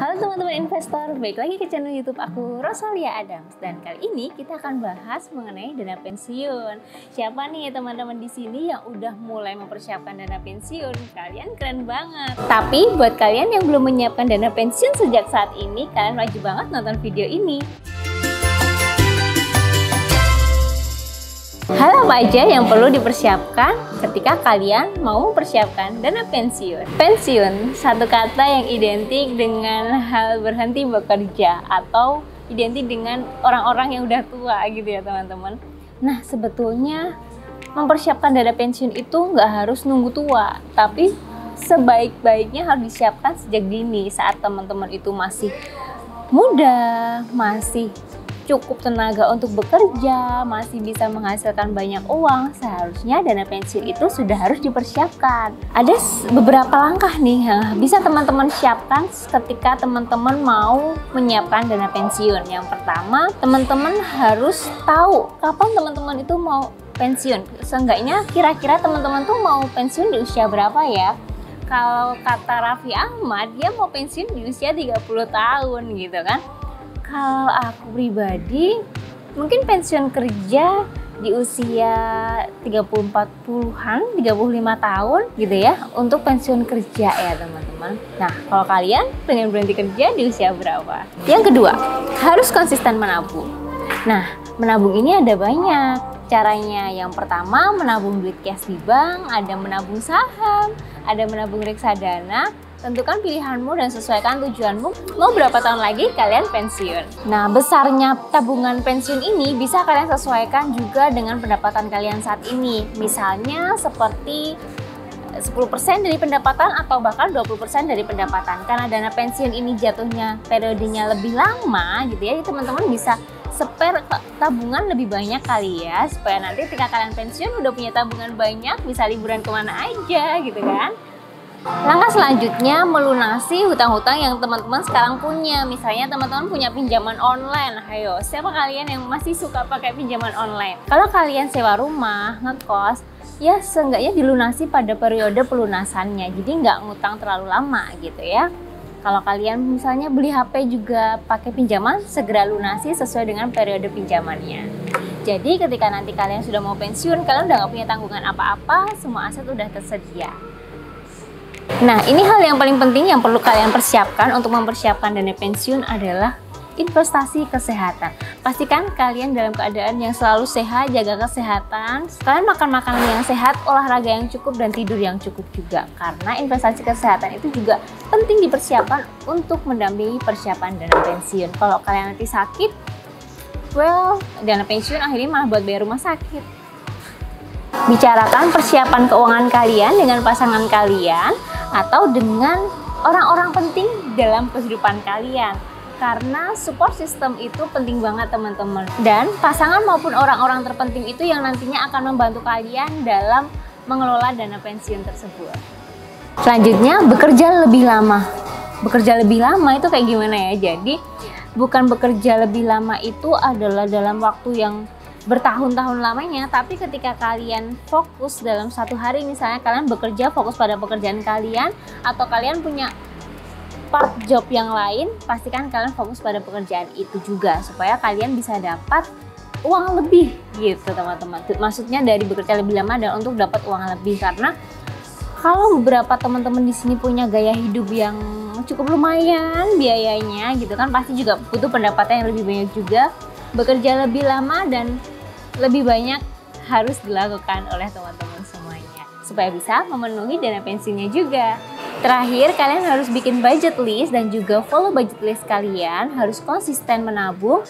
Halo teman-teman investor, balik lagi ke channel YouTube aku, Rosalia Adams. Dan kali ini kita akan bahas mengenai dana pensiun. Siapa nih teman-teman di sini yang udah mulai mempersiapkan dana pensiun? Kalian keren banget. Tapi buat kalian yang belum menyiapkan dana pensiun sejak saat ini, kalian wajib banget nonton video ini. Hal apa aja yang perlu dipersiapkan ketika kalian mau mempersiapkan dana pensiun? Pensiun, satu kata yang identik dengan hal berhenti bekerja atau identik dengan orang-orang yang udah tua gitu ya teman-teman. Nah sebetulnya mempersiapkan dana pensiun itu nggak harus nunggu tua, tapi sebaik-baiknya harus disiapkan sejak dini saat teman-teman itu masih muda, masih cukup tenaga untuk bekerja, masih bisa menghasilkan banyak uang. Seharusnya dana pensiun itu sudah harus dipersiapkan. Ada beberapa langkah nih yang bisa teman-teman siapkan ketika teman-teman mau menyiapkan dana pensiun. Yang pertama, teman-teman harus tahu kapan teman-teman itu mau pensiun. Seenggaknya kira-kira teman-teman tuh mau pensiun di usia berapa ya? Kalau kata Raffi Ahmad, dia mau pensiun di usia 30 tahun gitu kan. Kalau aku pribadi, mungkin pensiun kerja di usia 30-40-an, 35 tahun gitu ya, untuk pensiun kerja ya teman-teman. Nah, kalau kalian pengen berhenti kerja di usia berapa? Yang kedua, harus konsisten menabung. Nah, menabung ini ada banyak caranya. Yang pertama, menabung duit cash di bank, ada menabung saham, ada menabung reksadana. Tentukan pilihanmu dan sesuaikan tujuanmu. Mau berapa tahun lagi kalian pensiun? Nah, besarnya tabungan pensiun ini bisa kalian sesuaikan juga dengan pendapatan kalian saat ini. Misalnya seperti 10% dari pendapatan atau bahkan 20% dari pendapatan. Karena dana pensiun ini jatuhnya periodenya lebih lama gitu ya, teman-teman bisa spare tabungan lebih banyak kali ya, supaya nanti ketika kalian pensiun udah punya tabungan banyak, bisa liburan kemana aja gitu kan. Langkah selanjutnya, melunasi hutang-hutang yang teman-teman sekarang punya. Misalnya teman-teman punya pinjaman online. Ayo, siapa kalian yang masih suka pakai pinjaman online? Kalau kalian sewa rumah, ngekos, ya seenggaknya dilunasi pada periode pelunasannya. Jadi nggak ngutang terlalu lama gitu ya. Kalau kalian misalnya beli HP juga pakai pinjaman, segera lunasi sesuai dengan periode pinjamannya. Jadi ketika nanti kalian sudah mau pensiun, kalian udah nggak punya tanggungan apa-apa, semua aset udah tersedia. Nah, ini hal yang paling penting yang perlu kalian persiapkan untuk mempersiapkan dana pensiun adalah investasi kesehatan. Pastikan kalian dalam keadaan yang selalu sehat, jaga kesehatan. Kalian makan makanan yang sehat, olahraga yang cukup, dan tidur yang cukup juga. Karena investasi kesehatan itu juga penting dipersiapkan untuk mendampingi persiapan dana pensiun. Kalau kalian nanti sakit, well, dana pensiun akhirnya malah buat bayar rumah sakit. Bicarakan persiapan keuangan kalian dengan pasangan kalian atau dengan orang-orang penting dalam kehidupan kalian, karena support system itu penting banget teman-teman, dan pasangan maupun orang-orang terpenting itu yang nantinya akan membantu kalian dalam mengelola dana pensiun tersebut. Selanjutnya, bekerja lebih lama. Bekerja lebih lama itu kayak gimana ya? Jadi bukan bekerja lebih lama itu adalah dalam waktu yang bertahun-tahun lamanya, tapi ketika kalian fokus dalam satu hari, misalnya kalian bekerja fokus pada pekerjaan kalian, atau kalian punya part job yang lain, pastikan kalian fokus pada pekerjaan itu juga supaya kalian bisa dapat uang lebih gitu teman-teman. Maksudnya dari bekerja lebih lama dan untuk dapat uang lebih, karena kalau beberapa teman-teman di sini punya gaya hidup yang cukup lumayan biayanya gitu kan, pasti juga butuh pendapatan yang lebih banyak juga. Bekerja lebih lama dan lebih banyak harus dilakukan oleh teman-teman semuanya supaya bisa memenuhi dana pensiunnya juga. Terakhir, kalian harus bikin budget list dan juga follow budget list kalian, harus konsisten menabung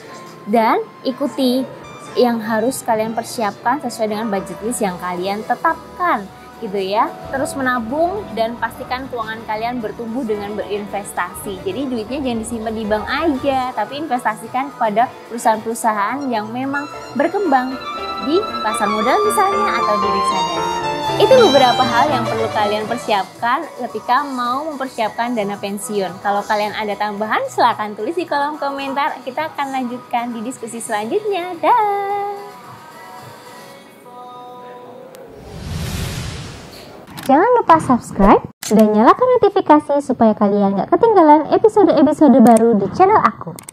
dan ikuti yang harus kalian persiapkan sesuai dengan budget list yang kalian tetapkan gitu ya. Terus menabung dan pastikan keuangan kalian bertumbuh dengan berinvestasi. Jadi duitnya jangan disimpan di bank aja, tapi investasikan kepada perusahaan-perusahaan yang memang berkembang di pasar modal misalnya atau di reksadana. Itu beberapa hal yang perlu kalian persiapkan ketika mau mempersiapkan dana pensiun. Kalau kalian ada tambahan, silahkan tulis di kolom komentar. Kita akan lanjutkan di diskusi selanjutnya. Dah. Jangan lupa subscribe Dan nyalakan notifikasi supaya kalian gak ketinggalan episode-episode baru di channel aku.